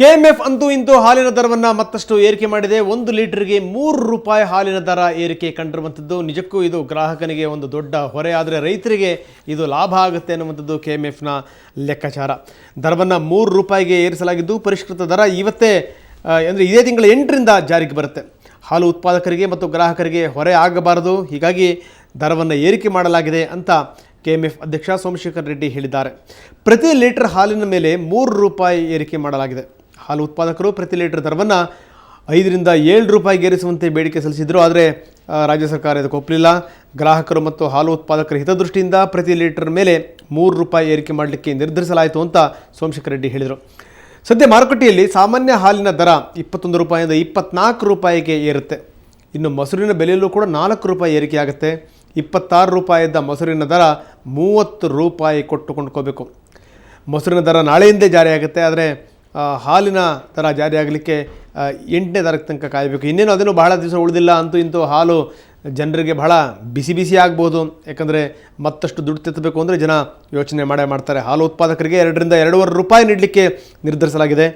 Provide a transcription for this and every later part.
KMF ಅಂತೂ ಇಂತೂ ಹಾಲಿನ ದರವನ್ನು ಮತ್ತಷ್ಟು ಏರಿಕೆ ಮಾಡಿದೆ. 1 ಲೀಟರ್ಗೆ ₹3 ಹಾಲಿನ ದರ ಏರಿಕೆ ಕಂಡಿರುವಂಥದ್ದು. ನಿಜಕ್ಕೂ ಇದು ಗ್ರಾಹಕನಿಗೆ ಒಂದು ದೊಡ್ಡ ಹೊರೆ, ಆದರೆ ರೈತರಿಗೆ ಇದು ಲಾಭ ಆಗುತ್ತೆ ಅನ್ನುವಂಥದ್ದು ಕೆಎಂಎಫ್ನ ಲೆಕ್ಕಾಚಾರ. ದರವನ್ನು ₹3ಗೆ ಏರಿಸಲಾಗಿದ್ದು ಪರಿಷ್ಕೃತ ದರ ಇವತ್ತೇ ಅಂದರೆ ಇದೇ ತಿಂಗಳ 8ರಿಂದ ಜಾರಿಗೆ ಬರುತ್ತೆ. ಹಾಲು ಉತ್ಪಾದಕರಿಗೆ ಮತ್ತು ಗ್ರಾಹಕರಿಗೆ ಹೊರೆ ಆಗಬಾರದು, ಹೀಗಾಗಿ ದರವನ್ನು ಏರಿಕೆ ಮಾಡಲಾಗಿದೆ ಅಂತ ಕೆಎಂಎಫ್ ಅಧ್ಯಕ್ಷ ಸೋಮಶೇಖರ್ ರೆಡ್ಡಿ ಹೇಳಿದ್ದಾರೆ. ಪ್ರತಿ ಲೀಟರ್ ಹಾಲಿನ ಮೇಲೆ ₹3 ಏರಿಕೆ ಮಾಡಲಾಗಿದೆ. ಹಾಲು ಉತ್ಪಾದಕರು ಪ್ರತಿ ಲೀಟರ್ ದರವನ್ನು ₹5ರಿಂದ ₹7 ಏರಿಸುವಂತೆ ಬೇಡಿಕೆ ಸಲ್ಲಿಸಿದರು, ಆದರೆ ರಾಜ್ಯ ಸರ್ಕಾರ ಇದಕ್ಕೆ ಒಪ್ಪಲಿಲ್ಲ. ಗ್ರಾಹಕರು ಮತ್ತು ಹಾಲು ಉತ್ಪಾದಕರ ಹಿತದೃಷ್ಟಿಯಿಂದ ಪ್ರತಿ ಲೀಟರ್ ಮೇಲೆ ₹3 ಏರಿಕೆ ಮಾಡಲಿಕ್ಕೆ ನಿರ್ಧರಿಸಲಾಯಿತು ಅಂತ ಸೋಮಶೇಖರ್ ರೆಡ್ಡಿ ಹೇಳಿದರು. ಸದ್ಯ ಮಾರುಕಟ್ಟೆಯಲ್ಲಿ ಸಾಮಾನ್ಯ ಹಾಲಿನ ದರ ₹21ರಿಂದ ₹24ಗೆ ಏರುತ್ತೆ. ಇನ್ನು ಮೊಸರಿನ ಬೆಲೆಯಲ್ಲೂ ಕೂಡ ₹4 ಏರಿಕೆಯಾಗುತ್ತೆ. ₹26 ಮೊಸರಿನ ದರ ₹30 ಕೊಟ್ಟು ಕೊಂಡ್ಕೋಬೇಕು. ಮೊಸರಿನ ದರ ನಾಳೆಯಿಂದೇ ಜಾರಿಯಾಗುತ್ತೆ, ಆದರೆ ಹಾಲಿನ ದರ ಜಾರಿಯಾಗಲಿಕ್ಕೆ 8ನೇ ತಾರೀಕು ತನಕ ಕಾಯಬೇಕು. ಇನ್ನೇನು ಅದನ್ನು ಬಹಳ ದಿವಸ ಉಳಿದಿಲ್ಲ. ಅಂತೂ ಇಂತೂ ಹಾಲು ಜನರಿಗೆ ಬಹಳ ಬಿಸಿ ಆಗ್ಬೋದು, ಯಾಕಂದರೆ ಮತ್ತಷ್ಟು ದುಡ್ಡು ತೆತ್ತಬೇಕು ಅಂದರೆ ಜನ ಯೋಚನೆ ಮಾಡ್ತಾರೆ. ಹಾಲು ಉತ್ಪಾದಕರಿಗೆ ₹2ರಿಂದ ₹2.25 ನೀಡಲಿಕ್ಕೆ ನಿರ್ಧರಿಸಲಾಗಿದೆ.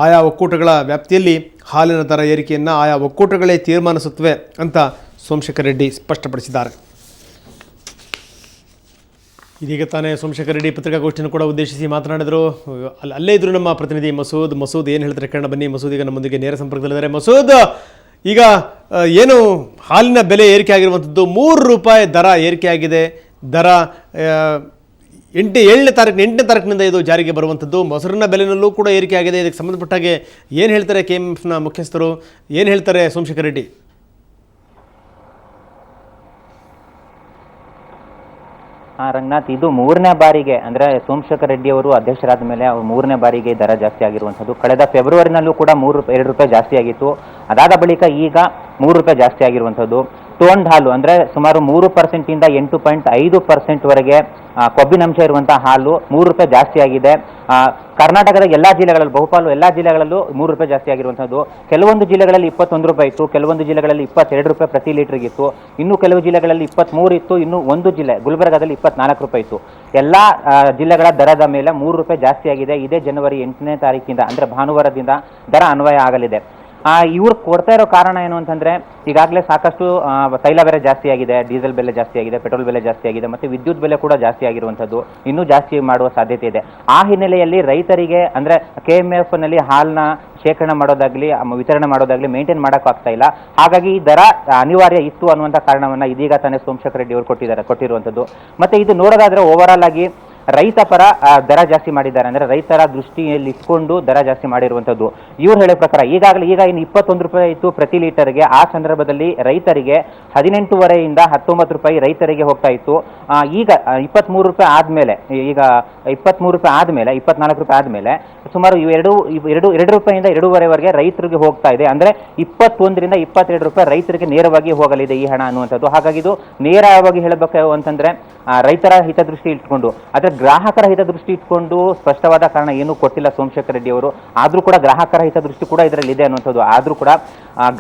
ಆಯಾ ಒಕ್ಕೂಟಗಳ ವ್ಯಾಪ್ತಿಯಲ್ಲಿ ಹಾಲಿನ ದರ ಏರಿಕೆಯನ್ನು ಆಯಾ ಒಕ್ಕೂಟಗಳೇ ತೀರ್ಮಾನಿಸುತ್ತವೆ ಅಂತ ಸೋಮಶೇಖರ್ ರೆಡ್ಡಿ ಸ್ಪಷ್ಟಪಡಿಸಿದ್ದಾರೆ. ಇದೀಗ ತಾನೇ ಸೋಮಶೇಖರ್ ರೆಡ್ಡಿ ಪತ್ರಿಕಾಗೋಷ್ಠಿಯನ್ನು ಕೂಡ ಉದ್ದೇಶಿಸಿ ಮಾತನಾಡಿದರು. ಅಲ್ಲೇ ಇದ್ರು ನಮ್ಮ ಪ್ರತಿನಿಧಿ ಮಸೂದ್ ಏನು ಹೇಳ್ತಾರೆ ಕೇಳೋಣ ಬನ್ನಿ. ಮಸೂದ್ ಈಗ ನಮ್ಮೊಂದಿಗೆ ನೇರ ಸಂಪರ್ಕದಲ್ಲಿದ್ದಾರೆ. ಮಸೂದ್, ಈಗ ಏನು ಹಾಲಿನ ಬೆಲೆ ಏರಿಕೆ ಆಗಿರುವಂಥದ್ದು, ₹3 ದರ ಏರಿಕೆಯಾಗಿದೆ. ದರ 8ನೇ ತಾರೀಕಿನಿಂದ ಇದು ಜಾರಿಗೆ ಬರುವಂಥದ್ದು. ಮೊಸರಿನ ಬೆಲೆನಲ್ಲೂ ಕೂಡ ಏರಿಕೆ ಆಗಿದೆ. ಇದಕ್ಕೆ ಸಂಬಂಧಪಟ್ಟಾಗೆ ಏನು ಹೇಳ್ತಾರೆ ಕೆಎಂಎಫ್ನ ಮುಖ್ಯಸ್ಥರು, ಏನು ಹೇಳ್ತಾರೆ ಸೋಮಶೇಖರ್ ರೆಡ್ಡಿ? ರಂಗನಾಥ್, ಇದು 3ನೇ ಬಾರಿಗೆ ಅಂದರೆ ಸೋಮಶೇಖರ್ ರೆಡ್ಡಿ ಅವರು ಅಧ್ಯಕ್ಷರಾದ ಮೇಲೆ 3ನೇ ಬಾರಿಗೆ ದರ ಜಾಸ್ತಿ ಆಗಿರುವಂಥದ್ದು. ಕಳೆದ ಫೆಬ್ರವರಿನಲ್ಲೂ ಕೂಡ ₹2 ಜಾಸ್ತಿ ಆಗಿತ್ತು. ಅದಾದ ಬಳಿಕ ಈಗ ₹3 ಜಾಸ್ತಿ ಆಗಿರುವಂಥದ್ದು. ಟೋನ್ಡ್ ಹಾಲು ಅಂದರೆ ಸುಮಾರು 3%ಇಂದ 8.5%ವರೆಗೆ ಕೊಬ್ಬಿನಂಶ ಇರುವಂತಹ ಹಾಲು ₹3 ಜಾಸ್ತಿ ಆಗಿದೆ. ಕರ್ನಾಟಕದ ಎಲ್ಲ ಜಿಲ್ಲೆಗಳಲ್ಲಿ, ಬಹುಪಾಲು ಎಲ್ಲ ಜಿಲ್ಲೆಗಳಲ್ಲೂ ₹3 ಜಾಸ್ತಿ ಆಗಿರುವಂಥದ್ದು. ಕೆಲವೊಂದು ಜಿಲ್ಲೆಗಳಲ್ಲಿ ₹21 ಇತ್ತು, ಕೆಲವೊಂದು ಜಿಲ್ಲೆಗಳಲ್ಲಿ ₹22 ಪ್ರತಿ ಲೀಟರ್ಗಿತ್ತು, ಇನ್ನು ಕೆಲವು ಜಿಲ್ಲೆಗಳಲ್ಲಿ 23 ಇತ್ತು, ಇನ್ನು ಒಂದು ಜಿಲ್ಲೆ ಗುಲ್ಬರ್ಗಾದಲ್ಲಿ ₹24 ಇತ್ತು. ಎಲ್ಲ ಜಿಲ್ಲೆಗಳ ದರದ ಮೇಲೆ ₹3 ಜಾಸ್ತಿ ಆಗಿದೆ. ಇದೇ ಜನವರಿ 8ನೇ ತಾರೀಕಿಂದ ಅಂದರೆ ಭಾನುವಾರದಿಂದ ದರ ಅನ್ವಯ ಆಗಲಿದೆ. ಇವ್ರು ಕೊಡ್ತಾ ಇರೋ ಕಾರಣ ಏನು ಅಂತಂದ್ರೆ, ಈಗಾಗಲೇ ಸಾಕಷ್ಟು ತೈಲ ಬೆಲೆ ಜಾಸ್ತಿ ಆಗಿದೆ, ಡೀಸೆಲ್ ಬೆಲೆ ಜಾಸ್ತಿ ಆಗಿದೆ, ಪೆಟ್ರೋಲ್ ಬೆಲೆ ಜಾಸ್ತಿ ಆಗಿದೆ, ಮತ್ತೆ ವಿದ್ಯುತ್ ಬೆಲೆ ಕೂಡ ಜಾಸ್ತಿ ಆಗಿರುವಂಥದ್ದು, ಇನ್ನೂ ಜಾಸ್ತಿ ಮಾಡುವ ಸಾಧ್ಯತೆ ಇದೆ. ಆ ಹಿನ್ನೆಲೆಯಲ್ಲಿ ರೈತರಿಗೆ ಅಂದ್ರೆ ಕೆಎಂಎಫ್ ನಲ್ಲಿ ಹಾಲನ್ನ ಶೇಖರಣೆ ಮಾಡೋದಾಗ್ಲಿ ವಿತರಣೆ ಮಾಡೋದಾಗ್ಲಿ ಮೇಂಟೈನ್ ಮಾಡೋಕ್ಕಾಗ್ತಾ ಇಲ್ಲ. ಹಾಗಾಗಿ ಈ ದರ ಅನಿವಾರ್ಯ ಇತ್ತು ಅನ್ನುವಂಥ ಕಾರಣವನ್ನ ಇದೀಗ ತಾನೇ ಸೋಮಶೇಖರ್ ರೆಡ್ಡಿ ಅವರು ಕೊಟ್ಟಿರುವಂಥದ್ದು. ಮತ್ತೆ ಇದು ನೋಡೋದಾದ್ರೆ ಓವರ್ ಆಲ್ ಆಗಿ ರೈತ ಪರ ದರ ಜಾಸ್ತಿ ಮಾಡಿದ್ದಾರೆ, ಅಂದ್ರೆ ರೈತರ ದೃಷ್ಟಿಯಲ್ಲಿ ಇಟ್ಕೊಂಡು ದರ ಜಾಸ್ತಿ ಮಾಡಿರುವಂಥದ್ದು. ಇವ್ರು ಹೇಳೋ ಪ್ರಕಾರ ಈಗ ಇನ್ನು ₹21 ಇತ್ತು ಪ್ರತಿ ಲೀಟರ್ಗೆ. ಆ ಸಂದರ್ಭದಲ್ಲಿ ರೈತರಿಗೆ ₹18.5ರಿಂದ ₹19 ರೈತರಿಗೆ ಹೋಗ್ತಾ ಇತ್ತು. ಈಗ ₹23 ಆದ್ಮೇಲೆ, ಈಗ ₹23 ಆದ್ಮೇಲೆ ₹24 ಆದ್ಮೇಲೆ ಸುಮಾರು ₹2ರಿಂದ ₹2.5ವರೆಗೆ ರೈತರಿಗೆ ಹೋಗ್ತಾ ಇದೆ. ಅಂದ್ರೆ ₹21ರಿಂದ ₹22 ರೈತರಿಗೆ ನೇರವಾಗಿ ಹೋಗಲಿದೆ ಈ ಹಣ ಅನ್ನುವಂಥದ್ದು. ಹಾಗಾಗಿ ಇದು ನೇರವಾಗಿ ಹೇಳಬೇಕು ಅಂತಂದ್ರೆ ರೈತರ ಹಿತದೃಷ್ಟಿ ಇಟ್ಕೊಂಡು, ಆದ್ರೆ ಗ್ರಾಹಕರ ಹಿತದೃಷ್ಟಿ ಇಟ್ಕೊಂಡು ಸ್ಪಷ್ಟವಾದ ಕಾರಣ ಏನು ಕೊಟ್ಟಿಲ್ಲ ಸೋಮಶೇಖರ್ ರೆಡ್ಡಿ ಅವರು. ಆದ್ರೂ ಕೂಡ ಗ್ರಾಹಕರ ಹಿತದೃಷ್ಟಿ ಕೂಡ ಇದರಲ್ಲಿ ಇದೆ ಅನ್ನುವಂಥದ್ದು. ಆದ್ರೂ ಕೂಡ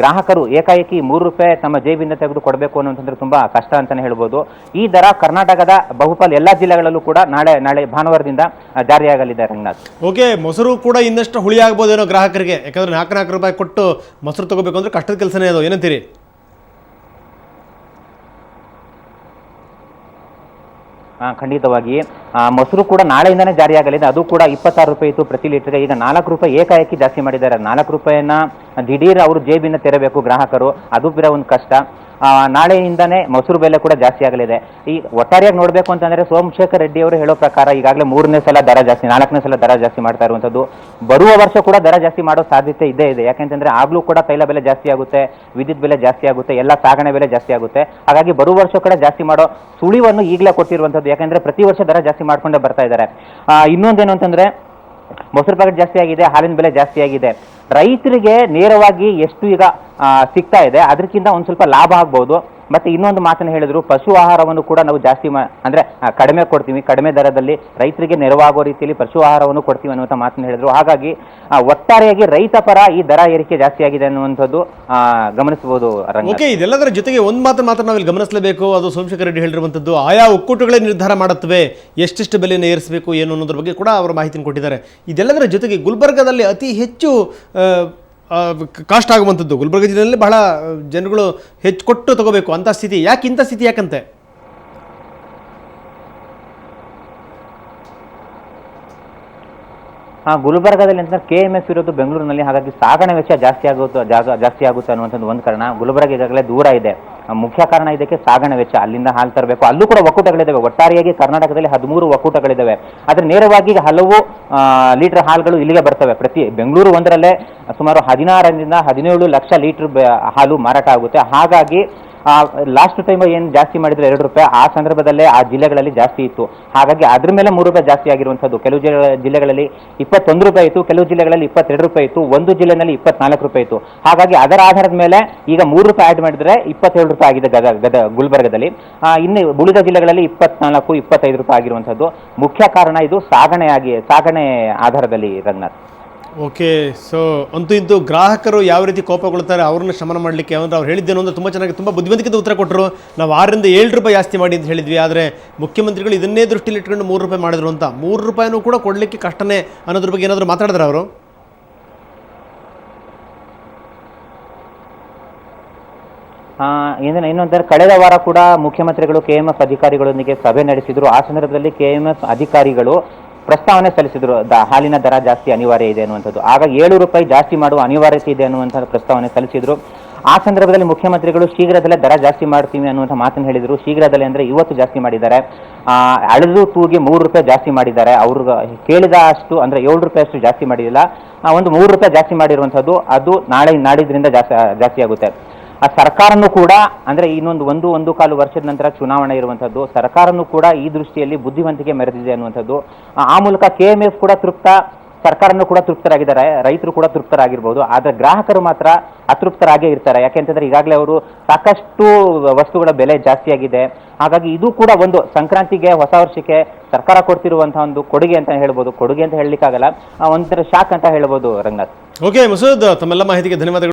ಗ್ರಾಹಕರು ಏಕಾಏಕಿ ₹3 ತಮ್ಮ ಜೇಬಿಂದ ತೆಗೆದು ಕೊಡಬೇಕು ಅನ್ನುವಂಥದ್ದು ತುಂಬಾ ಕಷ್ಟ ಅಂತಾನೆ ಹೇಳ್ಬೋದು. ಈ ದರ ಕರ್ನಾಟಕದ ಬಹುಪಾಲು ಎಲ್ಲಾ ಜಿಲ್ಲೆಗಳಲ್ಲೂ ಕೂಡ ನಾಳೆ ಭಾನುವಾರದಿಂದ ಜಾರಿಯಾಗಲಿದೆ. ರಂಗನಾಥ್, ಓಕೆ, ಮೊಸರು ಕೂಡ ಇನ್ನಷ್ಟು ಹುಳಿ ಆಗ್ಬೋದೇನೋ ಗ್ರಾಹಕರಿಗೆ, ಯಾಕಂದ್ರೆ ₹4 ಕೊಟ್ಟು ಮೊಸರು ತಗೋಬೇಕು ಅಂದ್ರೆ ಕಷ್ಟದ ಕೆಲಸನೇ ಅದು, ಏನಂತೀರಿ? ಖಂಡಿತವಾಗಿ ಮೊಸರು ಕೂಡ ನಾಳೆಯಿಂದಾನೇ ಜಾರಿಯಾಗಲಿದೆ. ಅದು ಕೂಡ ₹26 ಇತ್ತು ಪ್ರತಿ ಲೀಟರ್ಗೆ, ಈಗ ₹4 ಏಕಾಏಕಿ ಜಾಸ್ತಿ ಮಾಡಿದ್ದಾರೆ. ₹4 ದಿಢೀರ್ ಅವರು ಜೇಬಿನ ತೆರಬೇಕು ಗ್ರಾಹಕರು, ಅದು ಬೇರೆ ಒಂದು ಕಷ್ಟ. ನಾಳೆಯಿಂದಾನೇ ಮೊಸರು ಬೆಲೆ ಕೂಡ ಜಾಸ್ತಿ ಆಗಲಿದೆ. ಈ ಒಟ್ಟಾರೆಯಾಗಿ ನೋಡಬೇಕು ಅಂತಂದ್ರೆ ಸೋಮಶೇಖರ್ ರೆಡ್ಡಿ ಅವರು ಹೇಳೋ ಪ್ರಕಾರ ಈಗಾಗಲೇ 3ನೇ ಸಲ ದರ ಜಾಸ್ತಿ, 4ನೇ ಸಲ ದರ ಜಾಸ್ತಿ ಮಾಡ್ತಾ ಇರುವಂಥದ್ದು. ಬರುವ ವರ್ಷ ಕೂಡ ದರ ಜಾಸ್ತಿ ಮಾಡೋ ಸಾಧ್ಯತೆ ಇದೆ. ಯಾಕೆಂತಂದ್ರೆ ಆಗ್ಲೂ ಕೂಡ ತೈಲ ಬೆಲೆ ಜಾಸ್ತಿ ಆಗುತ್ತೆ, ವಿದ್ಯುತ್ ಬೆಲೆ ಜಾಸ್ತಿ ಆಗುತ್ತೆ, ಎಲ್ಲ ಸಾಗಣೆ ಬೆಲೆ ಜಾಸ್ತಿ ಆಗುತ್ತೆ. ಹಾಗಾಗಿ ಬರುವ ವರ್ಷ ಕೂಡ ಜಾಸ್ತಿ ಮಾಡೋ ಸುಳಿವನ್ನು ಈಗಲೇ ಕೊಟ್ಟಿರುವಂಥದ್ದು. ಯಾಕಂದ್ರೆ ಪ್ರತಿ ವರ್ಷ ದರ ಜಾಸ್ತಿ ಮಾಡ್ಕೊಂಡೇ ಬರ್ತಾ ಇದ್ದಾರೆ. ಇನ್ನೊಂದೇನು ಅಂತಂದ್ರೆ ಮೊಸರು ಪ್ಯಾಕೆಟ್ ಜಾಸ್ತಿ ಆಗಿದೆ, ಹಾಲಿನ ಬೆಲೆ ಜಾಸ್ತಿ ಆಗಿದೆ. ರೈತರಿಗೆ ನೇರವಾಗಿ ಎಷ್ಟು ಈಗ ಸಿಗ್ತಾ ಇದೆ ಅದಕ್ಕಿಂತ ಒಂದು ಸ್ವಲ್ಪ ಲಾಭ ಆಗ್ಬೋದು. ಮತ್ತೆ ಇನ್ನೊಂದು ಮಾತನ್ನು ಹೇಳಿದ್ರು, ಪಶು ಆಹಾರವನ್ನು ಕೂಡ ನಾವು ಜಾಸ್ತಿ ಅಂದ್ರೆ ಕಡಿಮೆ ಕೊಡ್ತೀವಿ, ಕಡಿಮೆ ದರದಲ್ಲಿ ರೈತರಿಗೆ ನೆರವಾಗುವ ರೀತಿಯಲ್ಲಿ ಪಶು ಆಹಾರವನ್ನು ಕೊಡ್ತೀವಿ ಅನ್ನುವಂಥ ಮಾತನ್ನು ಹೇಳಿದ್ರು. ಹಾಗಾಗಿ ಒಟ್ಟಾರೆಯಾಗಿ ರೈತ ಪರ ಈ ದರ ಏರಿಕೆ ಜಾಸ್ತಿ ಆಗಿದೆ ಅನ್ನುವಂಥದ್ದು ಗಮನಿಸಬಹುದು. ಓಕೆ, ಇದೆಲ್ಲದರ ಜೊತೆಗೆ ಒಂದು ಮಾತ್ರ ನಾವಿಲ್ಲಿ ಗಮನಿಸಲೇಬೇಕು. ಅದು ಸೋಮಶೇಖರ್ ರೆಡ್ಡಿ ಹೇಳಿರುವಂಥದ್ದು, ಆಯಾ ಒಕ್ಕೂಟಗಳೇ ನಿರ್ಧಾರ ಮಾಡುತ್ತವೆ ಎಷ್ಟೆಷ್ಟು ಬೆಲೆಯನ್ನು ಏರಿಸಬೇಕು ಏನು ಅನ್ನೋದ್ರ ಬಗ್ಗೆ ಕೂಡ ಅವರು ಮಾಹಿತಿಯನ್ನು ಕೊಟ್ಟಿದ್ದಾರೆ. ಇದೆಲ್ಲದರ ಜೊತೆಗೆ ಗುಲ್ಬರ್ಗಾದಲ್ಲಿ ಅತಿ ಹೆಚ್ಚು ಕಾಸ್ಟ್ ಆಗುವಂಥದ್ದು, ಗುಲ್ಬರ್ಗ ಜಿಲ್ಲೆಯಲ್ಲಿ ಬಹಳ ಜನಗಳು ಹೆಚ್ಚು ಕೊಟ್ಟು ತಗೋಬೇಕು ಅಂತ ಸ್ಥಿತಿ. ಇಂಥ ಸ್ಥಿತಿ ಯಾಕಂತೆ? ಗುಲ್ಬರ್ಗಾದಲ್ಲಿ ಅಂತ KMF ಇರೋದು ಬೆಂಗಳೂರಿನಲ್ಲಿ, ಹಾಗಾಗಿ ಸಾಗಣೆ ವೆಚ್ಚ ಜಾಸ್ತಿ ಆಗುತ್ತೆ ಅನ್ನುವಂಥದ್ದು ಒಂದು ಕಾರಣ. ಗುಲ್ಬರ್ಗ ಈಗಾಗಲೇ ದೂರ ಇದೆ, ಮುಖ್ಯ ಕಾರಣ ಇದಕ್ಕೆ ಸಾಗಣೆ ವೆಚ್ಚ. ಅಲ್ಲಿಂದ ಹಾಲು ತರಬೇಕು, ಅಲ್ಲೂ ಕೂಡ ಒಕ್ಕೂಟಗಳಿದ್ದಾವೆ. ಒಟ್ಟಾರೆಯಾಗಿ ಕರ್ನಾಟಕದಲ್ಲಿ 13 ಒಕ್ಕೂಟಗಳಿದ್ದಾವೆ. ಆದರೆ ನೇರವಾಗಿ ಹಲವು ಲೀಟರ್ ಹಾಲುಗಳು ಇಲ್ಲಿಗೆ ಬರ್ತವೆ. ಪ್ರತಿ ಬೆಂಗಳೂರು ಒಂದರಲ್ಲೇ ಸುಮಾರು 16ರಿಂದ 17 ಲಕ್ಷ ಲೀಟರ್ ಹಾಲು ಮಾರಾಟ ಆಗುತ್ತೆ. ಹಾಗಾಗಿ ಲಾಸ್ಟ್ ಟೈಮ್ ಏನು ಜಾಸ್ತಿ ಮಾಡಿದ್ರು 2 ರೂಪಾಯಿ, ಆ ಸಂದರ್ಭದಲ್ಲೇ ಆ ಜಿಲ್ಲೆಗಳಲ್ಲಿ ಜಾಸ್ತಿ ಇತ್ತು. ಹಾಗಾಗಿ ಅದ್ರ ಮೇಲೆ 3 ರೂಪಾಯಿ ಜಾಸ್ತಿ ಆಗಿರುವಂಥದ್ದು. ಕೆಲವು ಜಿಲ್ಲೆಗಳಲ್ಲಿ 21 ರೂಪಾಯಿ ಇತ್ತು, ಕೆಲವು ಜಿಲ್ಲೆಗಳಲ್ಲಿ 22 ರೂಪಾಯಿ ಇತ್ತು, ಒಂದು ಜಿಲ್ಲೆನಲ್ಲಿ 24 ರೂಪಾಯಿ ಇತ್ತು. ಹಾಗಾಗಿ ಅದರ ಆಧಾರದ ಮೇಲೆ ಈಗ 3 ರೂಪಾಯಿ ಆ್ಯಡ್ ಮಾಡಿದ್ರೆ 27 ರೂಪಾಯಿ ಆಗಿದೆ ಗುಲ್ಬರ್ಗದಲ್ಲಿ. ಇನ್ನು ಉಳಿದ ಜಿಲ್ಲೆಗಳಲ್ಲಿ 24, 25 ರೂಪಾಯಿ ಆಗಿರುವಂಥದ್ದು. ಮುಖ್ಯ ಕಾರಣ ಇದು ಸಾಗಣೆ ಆಧಾರದಲ್ಲಿ. ರಂಗನಾಥ್, ಓಕೆ, ಸೊ ಅಂತೂ ಇಂತೂ ಗ್ರಾಹಕರು ಯಾವ ರೀತಿ ಕೋಪಗೊಳ್ತಾರೆ ಅವ್ರನ್ನ ಶಮನ ಮಾಡಲಿಕ್ಕೆ ಅವ್ರು ಹೇಳಿದ್ದೇನು ಅಂತ ತುಂಬ ಚೆನ್ನಾಗಿ ತುಂಬ ಬುದ್ಧಿವಂತಿಕೆ ಉತ್ತರ ಕೊಟ್ಟರು. ನಾವು 6ರಿಂದ 7 ರೂಪಾಯಿ ಜಾಸ್ತಿ ಮಾಡಿ ಅಂತ ಹೇಳಿದ್ವಿ, ಆದರೆ ಮುಖ್ಯಮಂತ್ರಿಗಳು ಇದನ್ನೇ ದೃಷ್ಟಿಯಲ್ಲಿ ಇಟ್ಕೊಂಡು 3 ರೂಪಾಯಿ ಮಾಡಿದ್ರು ಅಂತ. 3 ರೂಪಾಯಿನೂ ಕೂಡ ಕೊಡಲಿಕ್ಕೆ ಕಷ್ಟನೇ ಅನ್ನೋದ್ರ ಬಗ್ಗೆ ಏನಾದರೂ ಮಾತಾಡಿದ್ರೆ ಅವರು? ಇನ್ನೊಂದರ ಕಳೆದ ವಾರ ಕೂಡ ಮುಖ್ಯಮಂತ್ರಿಗಳು KMF ಅಧಿಕಾರಿಗಳೊಂದಿಗೆ ಸಭೆ ನಡೆಸಿದ್ರು. ಆ ಸಂದರ್ಭದಲ್ಲಿ KMF ಅಧಿಕಾರಿಗಳು ಪ್ರಸ್ತಾವನೆ ಸಲ್ಲಿಸಿದ್ರು, ಹಾಲಿನ ದರ ಜಾಸ್ತಿ ಅನಿವಾರ್ಯ ಇದೆ ಅನ್ನುವಂಥದ್ದು. ಆಗ 7 ರೂಪಾಯಿ ಜಾಸ್ತಿ ಮಾಡುವ ಅನಿವಾರ್ಯತೆ ಇದೆ ಅನ್ನುವಂಥ ಪ್ರಸ್ತಾವನೆ ಸಲ್ಲಿಸಿದ್ರು. ಆ ಸಂದರ್ಭದಲ್ಲಿ ಮುಖ್ಯಮಂತ್ರಿಗಳು ಶೀಘ್ರದಲ್ಲೇ ದರ ಜಾಸ್ತಿ ಮಾಡ್ತೀವಿ ಅನ್ನುವಂಥ ಮಾತನ್ನು ಹೇಳಿದರು. ಶೀಘ್ರದಲ್ಲೇ ಅಂದರೆ ಇವತ್ತು ಜಾಸ್ತಿ ಮಾಡಿದ್ದಾರೆ. ಅಳೆದು ತೂಗಿ 3 ರೂಪಾಯಿ ಜಾಸ್ತಿ ಮಾಡಿದ್ದಾರೆ. ಅವ್ರಿಗೆ ಕೇಳಿದ ಅಷ್ಟು ಅಂದರೆ 7 ರೂಪಾಯಿ ಅಷ್ಟು ಜಾಸ್ತಿ ಮಾಡಿಲ್ಲ, ಒಂದು 3 ರೂಪಾಯಿ ಜಾಸ್ತಿ ಮಾಡಿರುವಂಥದ್ದು. ಅದು ನಾಡಿದ್ರಿಂದ ಜಾಸ್ತಿ ಆಗುತ್ತೆ. ಆ ಸರ್ಕಾರನೂ ಕೂಡ ಅಂದರೆ ಇನ್ನೊಂದು 1.25 ವರ್ಷದ ನಂತರ ಚುನಾವಣೆ ಇರುವಂಥದ್ದು. ಸರ್ಕಾರನೂ ಕೂಡ ಈ ದೃಷ್ಟಿಯಲ್ಲಿ ಬುದ್ಧಿವಂತಿಕೆ ಮೆರೆದಿದೆ ಅನ್ನುವಂಥದ್ದು. ಆ ಮೂಲಕ KMF ಕೂಡ ಸರ್ಕಾರನೂ ಕೂಡ ತೃಪ್ತರಾಗಿದ್ದಾರೆ, ರೈತರು ಕೂಡ ತೃಪ್ತರಾಗಿರ್ಬೋದು. ಆದರೆ ಗ್ರಾಹಕರು ಮಾತ್ರ ಅತೃಪ್ತರಾಗೇ ಇರ್ತಾರೆ. ಯಾಕೆಂತಂದ್ರೆ ಈಗಾಗಲೇ ಅವರು ಸಾಕಷ್ಟು ವಸ್ತುಗಳ ಬೆಲೆ ಜಾಸ್ತಿ ಆಗಿದೆ. ಹಾಗಾಗಿ ಇದು ಕೂಡ ಒಂದು ಸಂಕ್ರಾಂತಿಗೆ, ಹೊಸ ವರ್ಷಕ್ಕೆ ಸರ್ಕಾರ ಕೊಡ್ತಿರುವಂತಹ ಒಂದು ಕೊಡುಗೆ ಅಂತ ಹೇಳ್ಬೋದು. ಕೊಡುಗೆ ಅಂತ ಹೇಳಲಿಕ್ಕಾಗಲ್ಲ, ಒಂಥರ ಶಾಕ್ ಅಂತ ಹೇಳ್ಬೋದು. ರಂಗನಾಥ್, ಓಕೆ ಮಸೂದ್, ತಮ್ಮೆಲ್ಲ ಮಾಹಿತಿಗೆ ಧನ್ಯವಾದಗಳು.